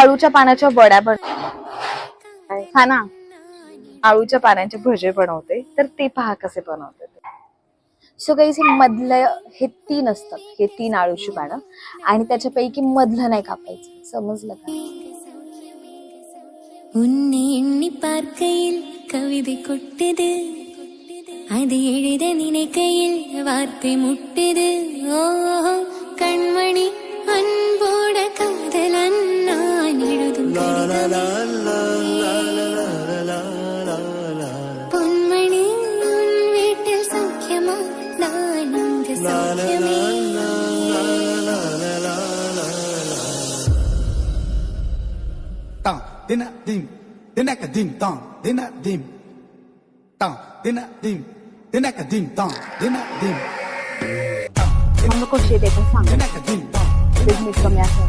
आळूच्या पानाच्या वड्या हा ना, आळूच्या पानाचे भजे बनवते, तर ते पहा कसे बनवते. सो गाईस, मधलं हे 3 असतात, हे 3 आळूची पानं, आणि त्याच्यापैकी मधलं नाही कापायचं, समजलं का? உன்னை எண்ணி பார்க்கையில் கவிதை கொட்டது, அது எழுத நினைக்கையில் வார்த்தை முட்டது. ஓஹோ கண்மணி, அன்போட காதலன் நான் எழுதும் பொன்மணி, உன் வீட்டில் சௌக்கியமா, நான் இங்கு சௌக்கியமே. Dina dim, dinaka dim dong, dina dim, dong, dina dim, dinaka dim dong, dina dim. मग कशी येते पण सांग, Dinaka dim dong, मी कमी असं